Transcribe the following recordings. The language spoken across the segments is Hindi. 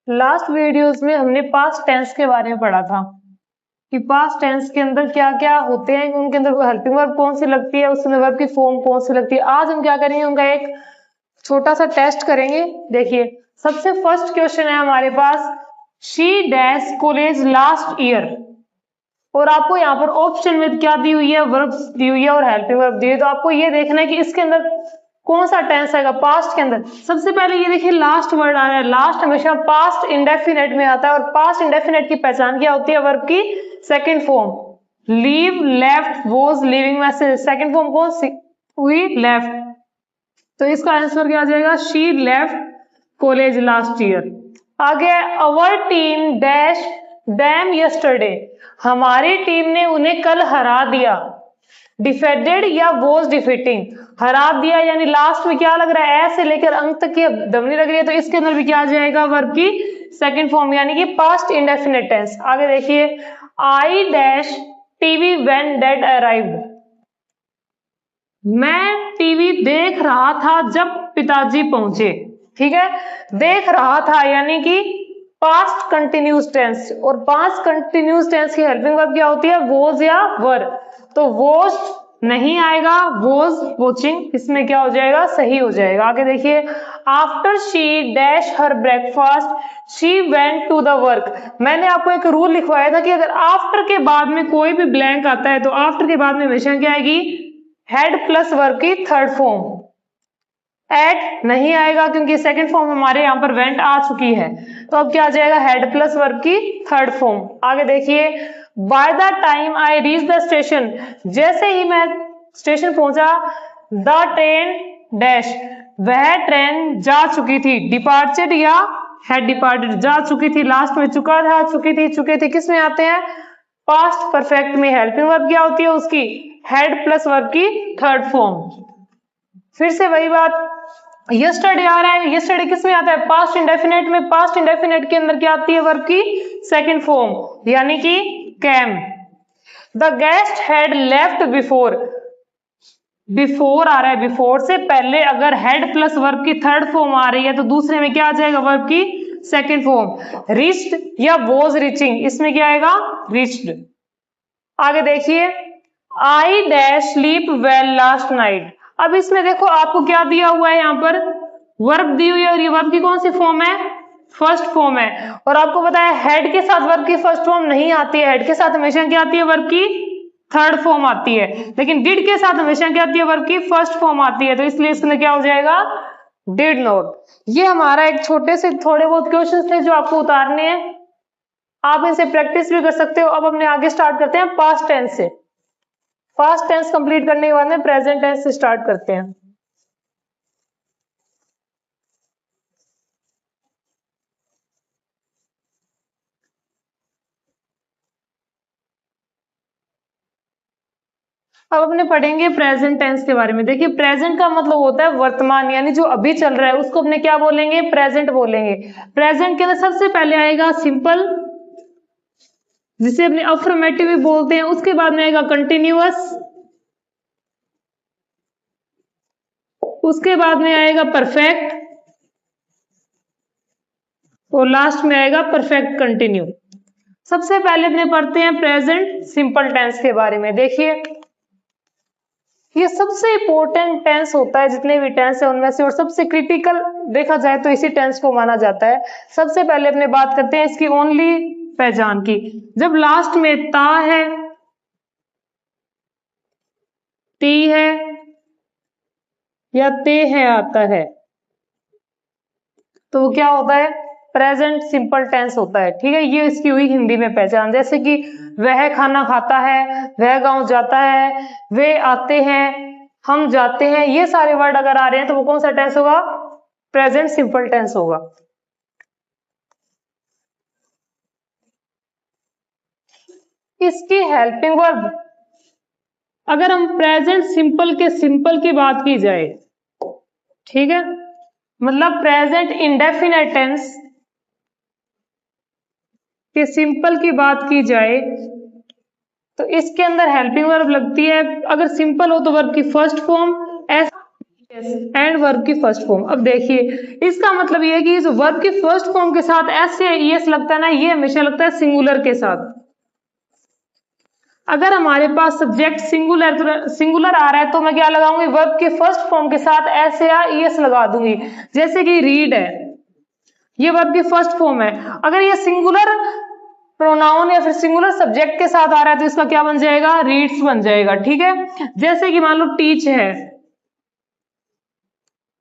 लास्ट वीडियोस में हमने पास्ट टेंस के बारे में पढ़ा था कि पास्ट टेंस के अंदर क्या क्या होते हैं, उनके अंदर हेल्पिंग वर्ब कौन सी लगती है, उसके अंदर वर्ब की फॉर्म कौन सी लगती है। आज हम क्या करेंगे, उनका एक छोटा सा टेस्ट करेंगे। देखिए, सबसे फर्स्ट क्वेश्चन है हमारे पास, she dash college last year, और आपको यहाँ पर ऑप्शन में क्या दी हुई है, वर्ब्स दी हुई है और हेल्पिंग वर्ब दी हुई है। तो आपको ये देखना है कि इसके अंदर कौन सा टेंस आएगा पास्ट के अंदर। सबसे पहले ये देखिए, लास्ट वर्ड आ रहा है। लास्ट हमेशा पास्ट इंडेफिनेट में आता है, और पास्ट इंडेफिनेट की पहचान क्या होती है, वर्ब की second form. Leave, left, was, living में से सेकंड फॉर्म कौन सी हुई, लेफ्ट। तो इसका आंसर क्या आ जाएगा, she left college last year. आगे, our team dash them yesterday, हमारी टीम ने उन्हें कल हरा दिया। डिफेटेड या वॉज डिफीटिंग, हरा दिया यानी लास्ट में क्या लग रहा है, ऐसे लेकर अंत तक की ध्वनि लग रही है, तो इसके अंदर भी क्या आ जाएगा, वर्ब की सेकंड फॉर्म यानी कि पास्ट इंडेफिनिट टेंस। आगे देखिए, I dash TV when dad arrived, मैं टीवी देख रहा था जब पिताजी पहुंचे। ठीक है, देख रहा था यानी कि पास्ट कंटिन्यूस टेंस, और पास्ट कंटिन्यूस टेंस की हेल्पिंग वर्ब क्या होती है, वॉज या वर। तो वॉज नहीं आएगा, वॉज वॉचिंग, इसमें क्या हो जाएगा, सही हो जाएगा। आगे देखिए, after she dash her breakfast she went to the work, मैंने आपको एक रूल लिखवाया था कि अगर आफ्टर के बाद में कोई भी ब्लैंक आता है तो आफ्टर के बाद में हमेशा क्या आएगी, हेड प्लस वर्ब की थर्ड फॉर्म। एट नहीं आएगा क्योंकि सेकंड फॉर्म हमारे यहाँ पर वेंट आ चुकी है, तो अब क्या आ जाएगा, हेड प्लस वर्ब की थर्ड फॉर्म। आगे देखिए, by the time I reach the station, जैसे ही मैं स्टेशन पहुंचा, द ट्रेन डैश, वह ट्रेन जा चुकी थी। डिपार्चर या हैड डिपार्टेड, जा चुकी थी, लास्ट में चुका था, चुके थे किस में आते हैं, पास्ट परफेक्ट में। हेल्पिंग वर्ब क्या होती है उसकी, हेड प्लस वर्ब की थर्ड फॉर्म। फिर से वही बात, यस्टरडे आ रहा है, यस्टरडे किस में आता है, पास्ट इंडेफिनेट में। पास्ट इंडेफिनेट के अंदर क्या आती है, वर्ब की सेकंड फॉर्म यानी कि came. The guest had left before, before आ रहा है, बिफोर से पहले अगर हेड प्लस वर्ब की थर्ड फॉर्म आ रही है तो दूसरे में क्या आ जाएगा, वर्ब की सेकंड फॉर्म। रिच्ड या वॉज रिचिंग, इसमें क्या आएगा, रिच्ड। आगे देखिए, I dash sleep well last night, अब इसमें देखो आपको क्या दिया हुआ है, यहाँ पर वर्ब दी हुई है, और ये वर्ब की कौन सी फॉर्म है, फर्स्ट फॉर्म है। और आपको पता है हेड के साथ वर्ब की फर्स्ट फॉर्म नहीं आती है, हेड के साथ हमेशा क्या आती है, वर्ब की थर्ड फॉर्म आती है, लेकिन डिड के साथ हमेशा क्या आती है, वर्ब की फर्स्ट फॉर्म आती है, तो इसलिए इसमें क्या हो जाएगा, डिड नॉट। ये हमारा एक छोटे से थोड़े बहुत क्वेश्चन थे जो आपको उतारने हैं, आप इनसे प्रैक्टिस भी कर सकते हो। अब हमने आगे स्टार्ट करते हैं पास्ट टेंस से। पास्ट टेंस कंप्लीट करने के बाद में प्रेजेंट टेंस से स्टार्ट करते हैं। अब अपने पढ़ेंगे प्रेजेंट टेंस के बारे में। देखिए, प्रेजेंट का मतलब होता है वर्तमान, यानी जो अभी चल रहा है उसको अपने क्या बोलेंगे, प्रेजेंट बोलेंगे। प्रेजेंट के अंदर सबसे पहले आएगा सिंपल, जिसे अपने अफर्मेटिव भी बोलते हैं, उसके बाद में आएगा कंटिन्यूअस, उसके बाद में आएगा परफेक्ट, और लास्ट में आएगा परफेक्ट कंटिन्यू। सबसे पहले अपने पढ़ते हैं प्रेजेंट सिंपल टेंस के बारे में। देखिए, ये सबसे इंपॉर्टेंट टेंस होता है जितने भी टेंस है उनमें से, और सबसे क्रिटिकल देखा जाए तो इसी टेंस को माना जाता है। सबसे पहले अपने बात करते हैं इसकी ओनली पहचान की। जब लास्ट में ता है, ती है या ते है आता है, तो वो क्या होता है, प्रेजेंट सिंपल टेंस होता है। ठीक है, ये इसकी हुई हिंदी में पहचान। जैसे कि वह खाना खाता है, वह गांव जाता है, वे आते हैं, हम जाते हैं, ये सारे वर्ड अगर आ रहे हैं तो वो कौन सा टेंस होगा, प्रेजेंट सिंपल टेंस होगा। इसकी हेल्पिंग वर्ब, अगर हम प्रेजेंट सिंपल के सिंपल की बात की जाए, ठीक है, मतलब प्रेजेंट इंडेफिनेट टेंस के सिंपल की बात की जाए तो इसके अंदर हेल्पिंग वर्ब लगती है। अगर सिंपल हो तो वर्ब की फर्स्ट फॉर्म, एंड वर्ब की फर्स्ट फॉर्म। अब देखिए इसका मतलब ये है कि इस वर्ब की फर्स्ट फॉर्म के साथ एस या ईएस लगता है ना, ये हमेशा लगता है सिंगुलर के साथ। अगर हमारे पास सब्जेक्ट सिंगुलर आ रहा है तो मैं क्या लगाऊंगी, वर्ब के फर्स्ट फॉर्म के साथ एस या ईएस लगा दूंगी। जैसे कि रीड है, ये वर्ब की फर्स्ट फॉर्म है, अगर ये सिंगुलर प्रोनाउन या फिर सिंगुलर सब्जेक्ट के साथ आ रहा है तो इसका क्या बन जाएगा, रीड्स बन जाएगा। ठीक है, जैसे कि मान लो टीच है,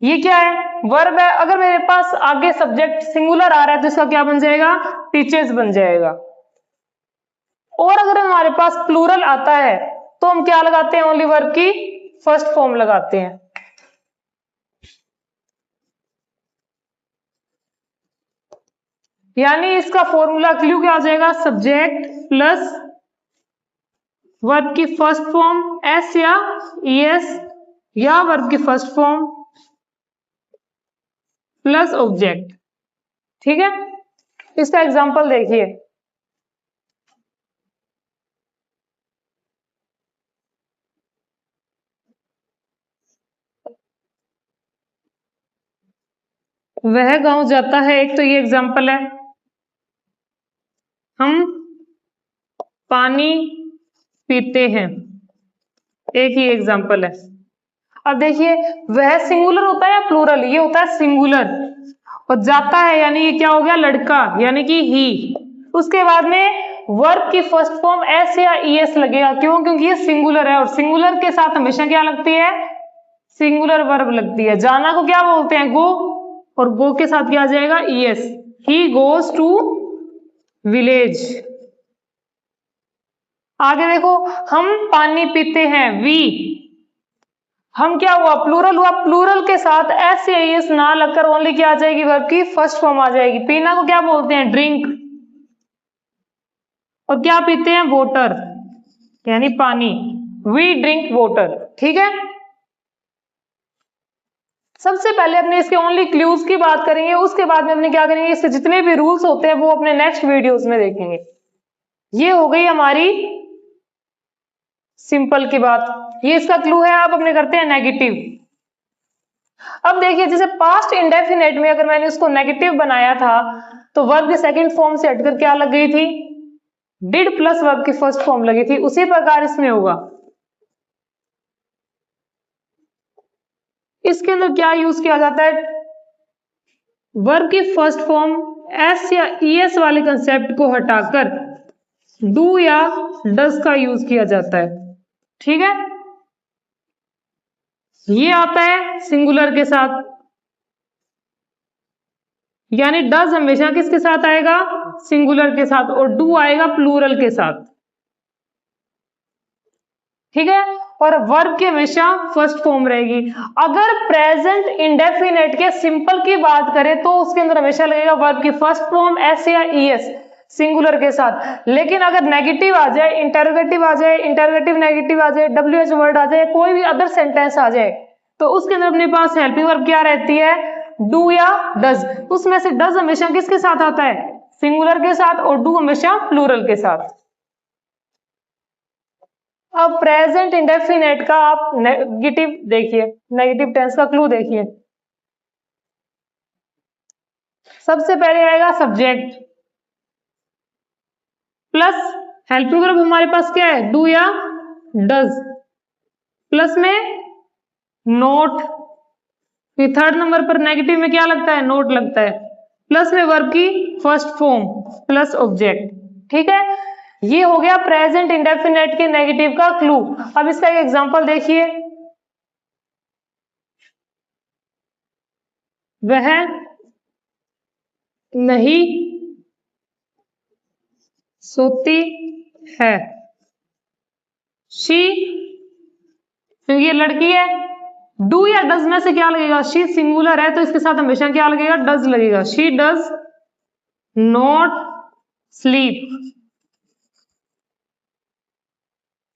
ये क्या है, वर्ब है, अगर मेरे पास आगे सब्जेक्ट सिंगुलर आ रहा है तो इसका क्या बन जाएगा, टीचर्स बन जाएगा। और अगर हमारे पास प्लूरल आता है तो हम क्या लगाते हैं, ओनली वर्ब की फर्स्ट फॉर्म लगाते हैं। यानी इसका फॉर्मूला क्लू क्या आ जाएगा, सब्जेक्ट प्लस वर्ब की फर्स्ट फॉर्म एस या ईएस, या वर्ब की फर्स्ट फॉर्म प्लस ऑब्जेक्ट। ठीक है, इसका एग्जांपल देखिए, वह गांव जाता है, एक तो ये एग्जांपल है। हम पानी पीते हैं, एक ही एग्जांपल है। अब देखिए वह सिंगुलर होता है या प्लूरल, ये होता है सिंगुलर, और जाता है यानी ये क्या हो गया, लड़का, यानी कि ही। उसके बाद में वर्ब की फर्स्ट फॉर्म एस या ईएस लगेगा, क्यों, क्योंकि ये सिंगुलर है और सिंगुलर के साथ हमेशा क्या लगती है, सिंगुलर वर्ब लगती है। जाना को क्या बोलते हैं, गो, और गो के साथ क्या आ जाएगा, ES. He goes to village. आगे देखो, हम पानी पीते हैं, वी, हम क्या हुआ, प्लूरल हुआ, प्लूरल के साथ एस या ईएस ना लगकर ओनली क्या आ जाएगी, वर्ब की फर्स्ट फॉर्म आ जाएगी। पीना को क्या बोलते हैं, ड्रिंक, और क्या पीते हैं, वाटर, यानी पानी, वी ड्रिंक वाटर। ठीक है, सबसे पहले अपने इसके ओनली क्लूज की बात करेंगे, उसके बाद में अपने क्या करेंगे, इसके जितने भी रूल्स होते हैं वो अपने नेक्स्ट वीडियोस में देखेंगे। ये हो गई हमारी सिंपल की बात, ये इसका क्लू है। आप अपने करते हैं नेगेटिव। अब देखिए जैसे पास्ट इंडेफिनेट में अगर मैंने उसको नेगेटिव बनाया था तो वर्ब की सेकंड फॉर्म से हटकर क्या लग गई थी, डिड प्लस वर्ब की फर्स्ट फॉर्म लगी थी। उसी प्रकार इसमें होगा, इसके अंदर क्या यूज किया जाता है, वर्ब की फर्स्ट फॉर्म एस या ईएस वाले कंसेप्ट को हटाकर डू या डज का यूज किया जाता है। ठीक है, ये आता है सिंगुलर के साथ, यानी डज हमेशा किसके साथ आएगा, सिंगुलर के साथ, और डू आएगा प्लूरल के साथ। ठीक है, और वर्ब की हमेशा फर्स्ट फॉर्म रहेगी। अगर प्रेजेंट इंडेफिनेट के सिंपल की बात करें तो उसके अंदर हमेशा लगेगा वर्ब की फर्स्ट फॉर्म एस या ईएस सिंगुलर के साथ। लेकिन अगर नेगेटिव आ जाए, इंटरोगेटिव आ जाए, इंटरोगेटिव नेगेटिव आ जाए, डब्ल्यूएच वर्ड आ जाए, कोई भी अदर सेंटेंस आ जाए, तो उसके अंदर अपने पास हेल्पिंग वर्ब क्या रहती है, डू या डज। उसमें से डज हमेशा किसके साथ आता है, सिंगुलर के साथ, और डू हमेशा प्लूरल के साथ। अब प्रेजेंट इंडेफिनेट का आप नेगेटिव देखिए, नेगेटिव टेंस का क्लू देखिए। सबसे पहले आएगा सब्जेक्ट प्लस हेल्पिंग वर्ब, हमारे पास क्या है, डू या डज, प्लस में नोट, फिर थर्ड नंबर पर नेगेटिव में क्या लगता है, नोट लगता है, प्लस में वर्ब की फर्स्ट फॉर्म प्लस ऑब्जेक्ट। ठीक है, ये हो गया प्रेजेंट इंडेफिनेट के नेगेटिव का क्लू। अब इसका एक एग्जांपल देखिए, वह नहीं सोती है, शी, क्योंकि ये लड़की है, डू या डज में से क्या लगेगा, शी सिंगुलर है तो इसके साथ हमेशा क्या लगेगा, डज लगेगा। शी डज नॉट स्लीप,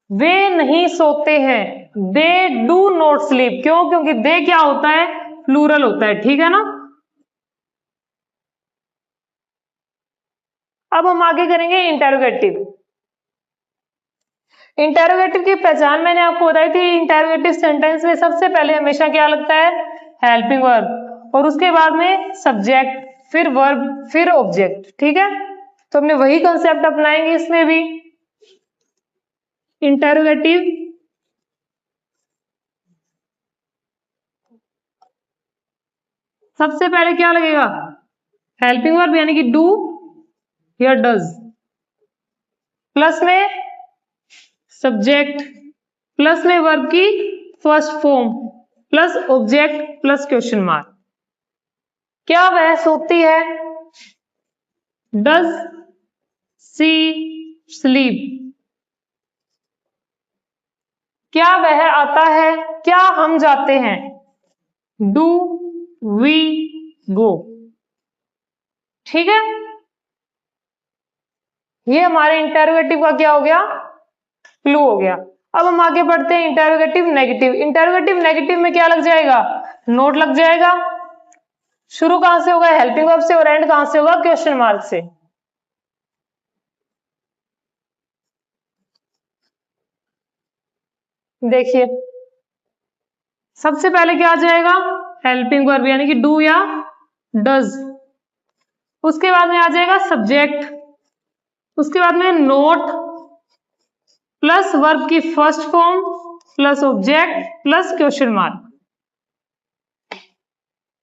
वे नहीं सोते हैं, दे डू नॉट स्लीप। क्यों, क्योंकि दे क्या होता है, प्लूरल होता है। ठीक है ना, अब हम आगे करेंगे इंटरोगेटिव। इंटेरोगेटिव की पहचान मैंने आपको बताई थी। इंटेरोगेटिव सेंटेंस में सबसे पहले हमेशा क्या लगता है, हेल्पिंग वर्ब, और उसके बाद में सब्जेक्ट, फिर वर्ब, फिर ऑब्जेक्ट। ठीक है, तो हमने वही कॉन्सेप्ट अपनाएंगे इसमें भी। इंटेरोगेटिव सबसे पहले क्या लगेगा, हेल्पिंग वर्ब यानी कि डू या डज, प्लस में सब्जेक्ट, प्लस में वर्ब की first form, plus object, plus question mark. क्या वह सोती है, डज सी स्लीप। क्या वह आता है, क्या हम जाते हैं, डू वी गो। ठीक है, ये हमारे इंटेरोगेटिव का क्या हो गया, क्लू हो गया। अब हम आगे बढ़ते हैं इंटेरोगेटिव नेगेटिव। इंटेरोगेटिव नेगेटिव में क्या लग जाएगा, नोट लग जाएगा। शुरू कहां से होगा, हेल्पिंग वर्ब से, और एंड कहां से होगा, क्वेश्चन मार्क से। देखिए सबसे पहले क्या आ जाएगा, हेल्पिंग वर्ब यानी कि डू या डज, उसके बाद में आ जाएगा सब्जेक्ट, उसके बाद में नोट, प्लस वर्ब की first form, plus object, plus question mark.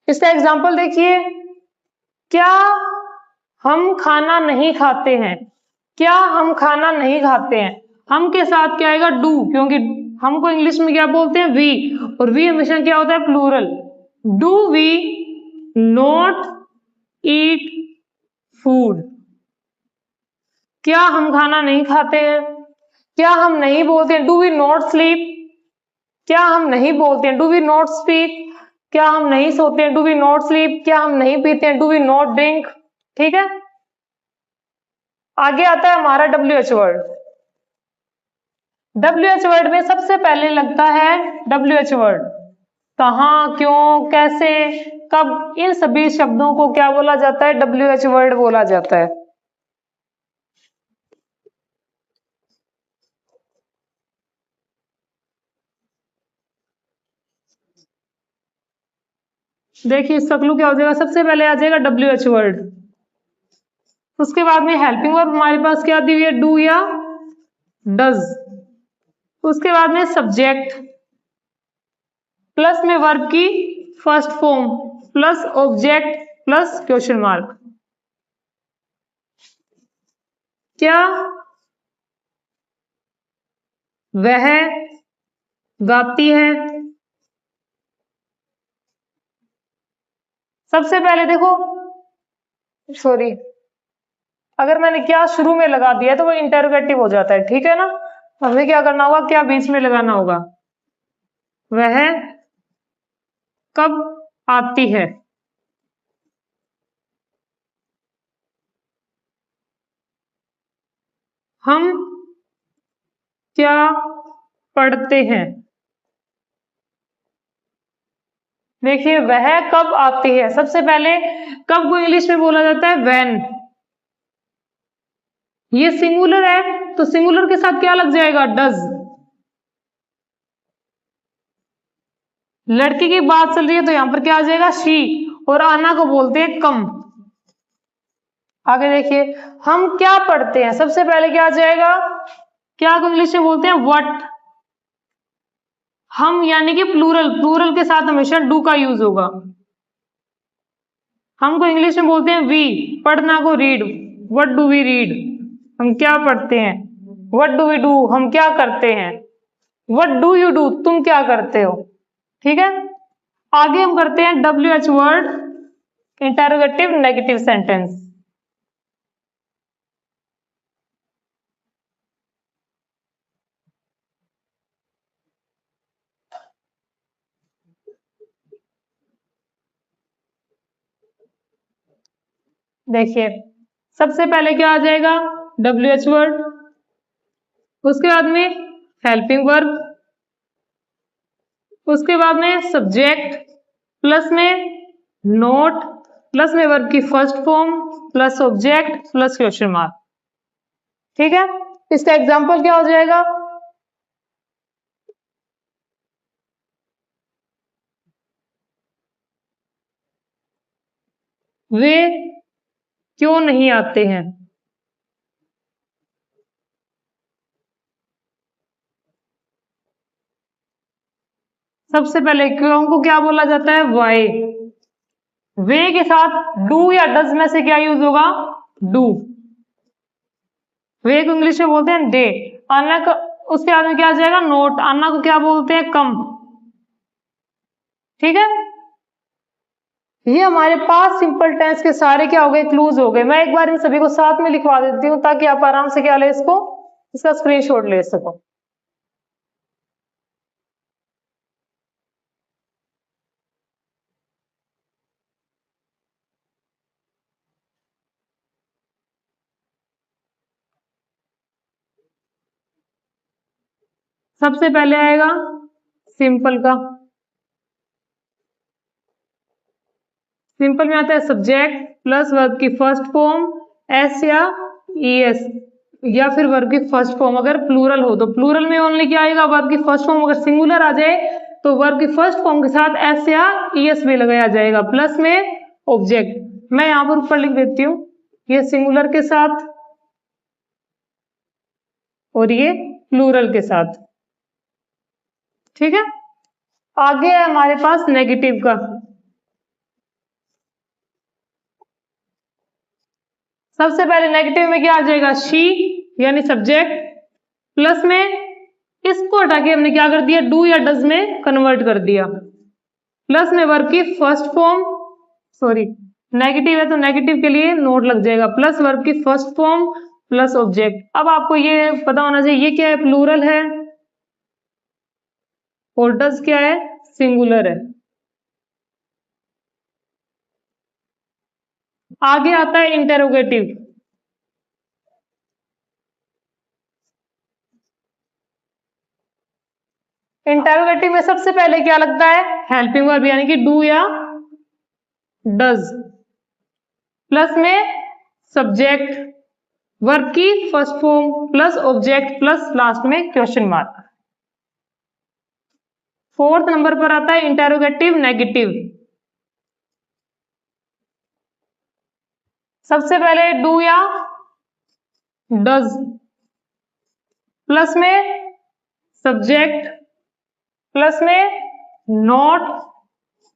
इसका एग्जांपल देखिए, क्या हम खाना नहीं खाते हैं, क्या हम खाना नहीं खाते हैं, हम के साथ क्या आएगा, डू, क्योंकि हमको इंग्लिश में क्या बोलते हैं, वी, और वी हमेशा क्या होता है, plural. Do we not eat food, क्या हम खाना नहीं खाते हैं, क्या हम नहीं बोलते हैं, डू वी नॉट स्लीप, क्या हम नहीं बोलते हैं, डू वी नॉट स्पीक, क्या हम नहीं सोते हैं, डू वी नॉट स्लीप, क्या हम नहीं पीते हैं, डू वी नॉट ड्रिंक। ठीक है, आगे आता है हमारा WH वर्ड। WH वर्ड में सबसे पहले लगता है WH वर्ड, कहां, क्यों, कैसे, कब, इन सभी शब्दों को क्या बोला जाता है, WH वर्ड बोला जाता है। देखिए इसका क्लू क्या हो जाएगा, सबसे पहले आ जाएगा WH वर्ड, उसके बाद में हेल्पिंग वर्ब हमारे पास क्या दी हुई है, डू या डज, उसके बाद में सब्जेक्ट, प्लस में वर्ब की first form, plus object, plus question mark. क्या वह गाती है, सबसे पहले देखो, सॉरी, अगर मैंने क्या शुरू में लगा दिया तो वो इंटेरोगेटिव हो जाता है। ठीक है ना, हमें क्या करना होगा, क्या बीच में लगाना होगा, वह कब आती है, हम क्या पढ़ते हैं। देखिए वह कब आती है, सबसे पहले कब को इंग्लिश में बोला जाता है, व्हेन। ये सिंगुलर है तो सिंगुलर के साथ क्या लग जाएगा, डज। लड़की की बात चल रही है तो यहां पर क्या आ जाएगा, शी, और आना को बोलते हैं कम। आगे देखिए, हम क्या पढ़ते हैं, सबसे पहले क्या आ जाएगा, क्या को इंग्लिश में बोलते हैं, व्हाट। हम यानी कि प्लूरल, प्लूरल के साथ हमेशा डू का यूज होगा। हमको इंग्लिश में बोलते हैं वी, पढ़ना को read, what do we read, हम क्या पढ़ते हैं, व्हाट डू वी डू, हम क्या करते हैं, व्हाट डू यू डू, तुम क्या करते हो। ठीक है, आगे हम करते हैं WH word interrogative negative sentence. देखिए सबसे पहले क्या आ जाएगा, WH वर्ड, उसके बाद में हेल्पिंग वर्ब, उसके बाद में सब्जेक्ट, प्लस में नोट, प्लस में वर्ब की first form, plus object, plus question mark. ठीक है, इसका एग्जांपल क्या हो जाएगा, वे क्यों नहीं आते हैं। सबसे पहले क्यों को क्या बोला जाता है, वाई। वे के साथ डू या डज में से क्या यूज होगा, डू। वे को इंग्लिश में बोलते हैं डे। आना का उसके बाद में क्या आ जाएगा, नोट। आना को क्या बोलते हैं, कम। ठीक है, ये हमारे पास सिंपल टेंस के सारे क्या हो गए, क्लूज हो गए। मैं एक बार इन सभी को साथ में लिखवा देती हूँ ताकि आप आराम से क्या ले इसको, इसका स्क्रीनशॉट ले सको। सबसे पहले आएगा सिंपल का। सिंपल में आता है सब्जेक्ट प्लस वर्ब की फर्स्ट फॉर्म, एस या ईएस, या फिर वर्ब की फर्स्ट फॉर्म। अगर प्लूरल हो तो प्लूरल में ओनली क्या आएगा, वर्ब की फर्स्ट फॉर्म। अगर सिंगुलर आ जाए तो वर्ब की फर्स्ट फॉर्म के साथ एस या ईएस भी लगाया जाएगा, प्लस में ऑब्जेक्ट। मैं यहां पर ऊपर लिख देती हूँ, ये सिंगुलर के साथ और ये प्लूरल के साथ। ठीक है, आगे है हमारे पास नेगेटिव का। सबसे पहले नेगेटिव में क्या आ जाएगा, शी यानी सब्जेक्ट, प्लस में इसको हटा के हमने क्या कर दिया, डू या डज में कन्वर्ट कर दिया, प्लस में वर्ब की फर्स्ट फॉर्म। सॉरी, नेगेटिव है तो नेगेटिव के लिए नोट लग जाएगा, प्लस वर्ब की फर्स्ट फॉर्म प्लस ऑब्जेक्ट। अब आपको ये पता होना चाहिए ये क्या है, प्लूरल है, और डज क्या है, सिंगुलर है। आगे आता है इंटेरोगेटिव। इंटेरोगेटिव में सबसे पहले क्या लगता है, हेल्पिंग वर्ब यानी कि डू या डज, प्लस में सब्जेक्ट, वर्ब की first form plus object plus last में क्वेश्चन मार्क। फोर्थ नंबर पर आता है इंटेरोगेटिव नेगेटिव। सबसे पहले डू या डज, प्लस में सब्जेक्ट, प्लस में नॉट,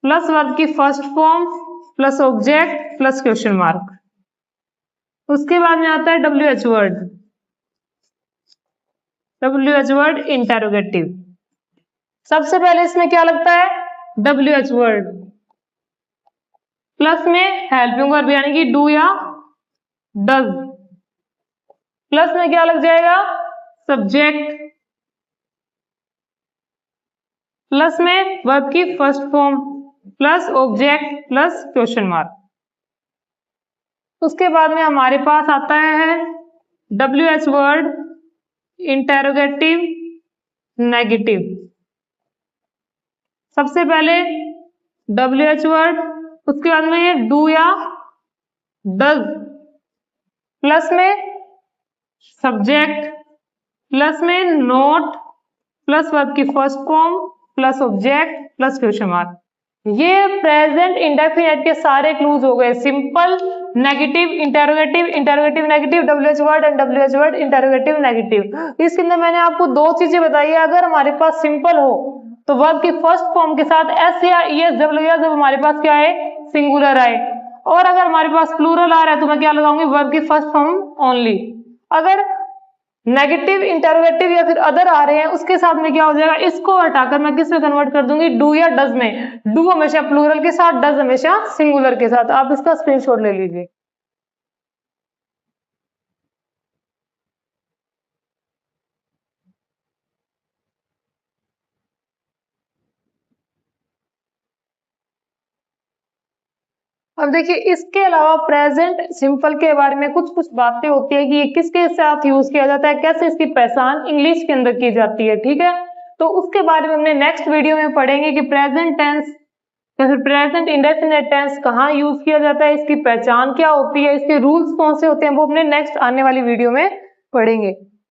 प्लस वर्ब की first form plus object plus question mark. उसके बाद में आता है WH word. WH word interrogative. सबसे पहले इसमें क्या लगता है, WH वर्ड, प्लस में हेल्पिंग वर्ब यानी कि डू या डज, प्लस में क्या लग जाएगा, सब्जेक्ट, प्लस में वर्ब की first form plus object plus question mark. उसके बाद में हमारे पास आता है WH वर्ड इंटेरोगेटिव नेगेटिव। सबसे पहले WH वर्ड, उसके बाद में ये डू या डज, प्लस में सब्जेक्ट, प्लस में नोट, प्लस वर्ब की first form plus object plus question mark. ये प्रेजेंट इंडेफिनिट के सारे क्लूज हो गए, simple, negative, interrogative, interrogative negative, WH word and WH word interrogative negative. इसके अंदर मैंने आपको दो चीजें बताई है। अगर हमारे पास सिंपल हो तो वर्ब की फर्स्ट फॉर्म के साथ एस या ईएस जब लगेगा जब हमारे पास क्या है, सिंगुलर आए। और अगर हमारे पास प्लूरल आ रहा है तो मैं क्या लगाऊंगी, वर्ब की फर्स्ट फॉर्म ओनली। अगर नेगेटिव, इंटेरोगेटिव या फिर अदर आ रहे हैं उसके साथ में क्या हो जाएगा, इसको हटाकर मैं किस में कन्वर्ट कर दूंगी, डू या डज में। डू हमेशा प्लूरल के साथ, डज हमेशा सिंगुलर के साथ। आप इसका स्क्रीनशॉट ले लीजिए। अब देखिए, इसके अलावा प्रेजेंट सिंपल के बारे में कुछ कुछ बातें होती है कि ये किसके साथ यूज किया जाता है, कैसे इसकी पहचान इंग्लिश के अंदर की जाती है। ठीक है, तो उसके बारे में हमने नेक्स्ट वीडियो में पढ़ेंगे कि प्रेजेंट टेंस या फिर प्रेजेंट इंडेफिनिट टेंस कहाँ यूज किया जाता है, इसकी पहचान क्या होती है, इसके रूल्स कौन से होते हैं, वो अपने नेक्स्ट आने वाली वीडियो में पढ़ेंगे।